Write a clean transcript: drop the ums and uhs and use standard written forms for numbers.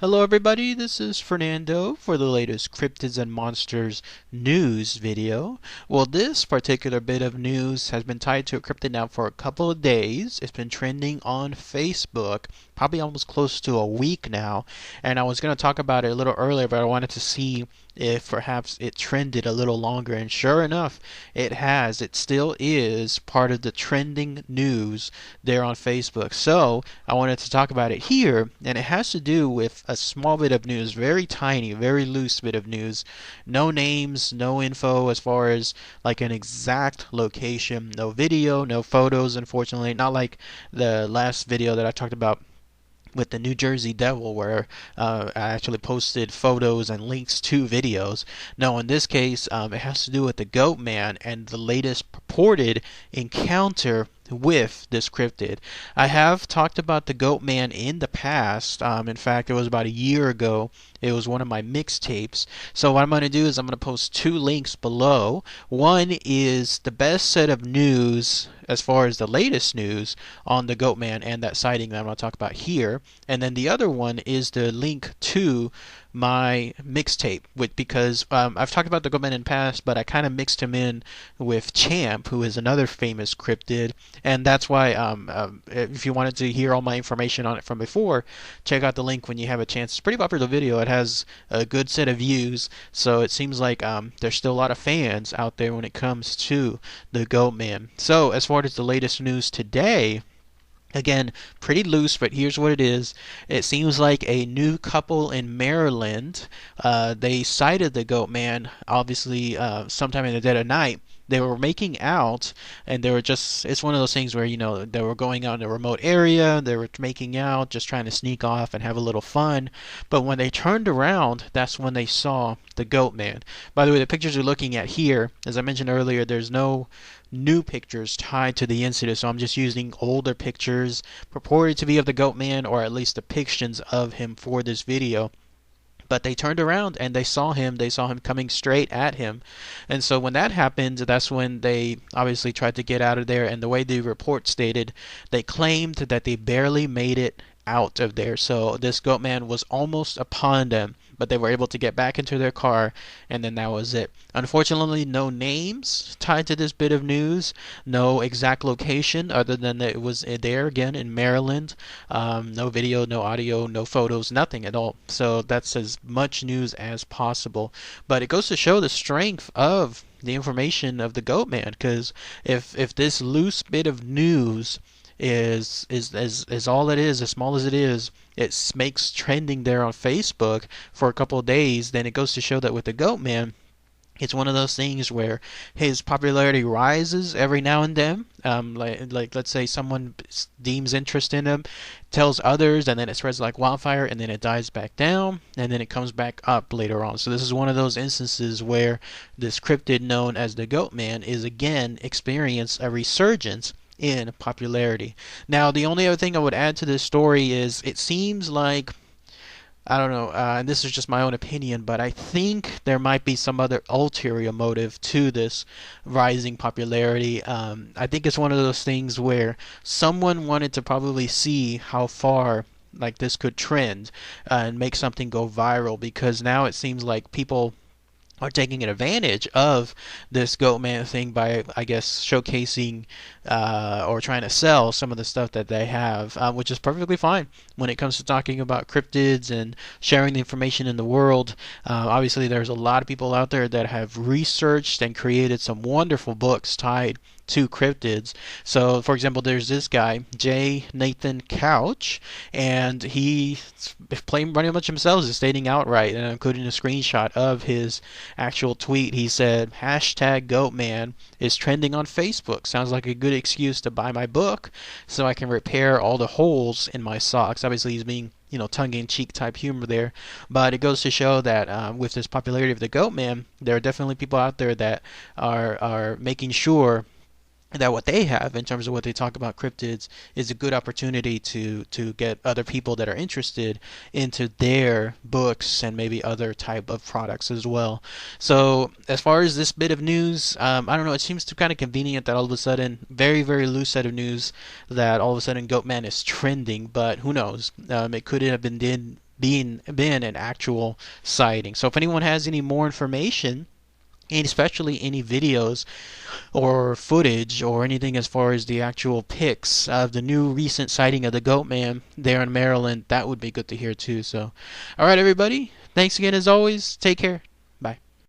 Hello everybody, this is Fernando for the latest Cryptids and Monsters news video. Well, this particular bit of news has been tied to a cryptid now for a couple of days. It's been trending on Facebook, probably almost close to a week now, and I was going to talk about it a little earlier, but I wanted to see if perhaps it trended a little longer, and sure enough, it has. It still is part of the trending news there on Facebook. So I wanted to talk about it here, and it has to do with a small bit of news, very tiny, very loose bit of news. No names, no info as far as like an exact location, no video, no photos, unfortunately. Not like the last video that I talked about with the New Jersey Devil, where I actually posted photos and links to videos. No, in this case, it has to do with the Goatman and the latest purported encounter with this cryptid. I have talked about the Goatman in the past. In fact, it was about a year ago. It was one of my mixtapes. So what I'm going to do is I'm going to post two links below. One is the best set of news as far as the latest news on the Goatman and that sighting that I'm going to talk about here. And then the other one is the link to my mixtape, because I've talked about the Goatman in the past, but I kind of mixed him in with Champ, who is another famous cryptid, and that's why if you wanted to hear all my information on it from before, check out the link when you have a chance. It's a pretty popular video. It has a good set of views, so it seems like there's still a lot of fans out there when it comes to the Goatman. So as far as the latest news today, again, pretty loose, but here's what it is. It seems like a new couple in Maryland, they sighted the Goatman, obviously, sometime in the dead of night. They were making out, and they were just, it's one of those things where, they were going out in a remote area, they were making out, just trying to sneak off and have a little fun. But when they turned around, that's when they saw the Goatman. By the way, the pictures you're looking at here, as I mentioned earlier, there's no new pictures tied to the incident, so I'm just using older pictures purported to be of the Goatman, or at least depictions of him for this video. But they turned around and they saw him. They saw him coming straight at him. And so when that happened, that's when they obviously tried to get out of there. And the way the report stated, they claimed that they barely made it out of there. So this Goatman was almost upon them, but they were able to get back into their car, and then that was it. Unfortunately, no names tied to this bit of news, no exact location other than that it was there again in Maryland. No video, no audio, no photos, nothing at all. So that's as much news as possible. But it goes to show the strength of the information of the Goatman, because if this loose bit of news is all it is, as small as it is, it makes trending there on Facebook for a couple of days, then it goes to show that with the Goatman, it's one of those things where his popularity rises every now and then. Like let's say someone deems interest in him, tells others, and then it spreads like wildfire, and then it dies back down, and then it comes back up later on. So this is one of those instances where this cryptid known as the Goatman is again experienced a resurgence in popularity. Now, the only other thing I would add to this story is it seems like, I don't know, and this is just my own opinion, but I think there might be some other ulterior motive to this rising popularity. I think it's one of those things where someone wanted to probably see how far like this could trend and make something go viral, because now it seems like people are taking advantage of this Goatman thing by, I guess, showcasing or trying to sell some of the stuff that they have, which is perfectly fine when it comes to talking about cryptids and sharing the information in the world. Obviously, there's a lot of people out there that have researched and created some wonderful books tied to cryptids. So, for example, there's this guy, J. Nathan Couch, and he's playing pretty much himself, is stating outright, and including a screenshot of his actual tweet. He said, hashtag Goatman is trending on Facebook. Sounds like a good excuse to buy my book so I can repair all the holes in my socks. Obviously, he's being tongue-in-cheek type humor there, but it goes to show that with this popularity of the Goatman, there are definitely people out there that are making sure that what they have in terms of what they talk about cryptids is a good opportunity to get other people that are interested into their books and maybe other type of products as well. So as far as this bit of news, I don't know, it seems to kind of convenient that all of a sudden, very, very loose set of news, that all of a sudden Goatman is trending, but who knows? It could have been been an actual sighting. So if anyone has any more information, and especially any videos or footage or anything as far as the actual pics of the new recent sighting of the Goatman there in Maryland, that would be good to hear too. So, all right, everybody. Thanks again as always. Take care.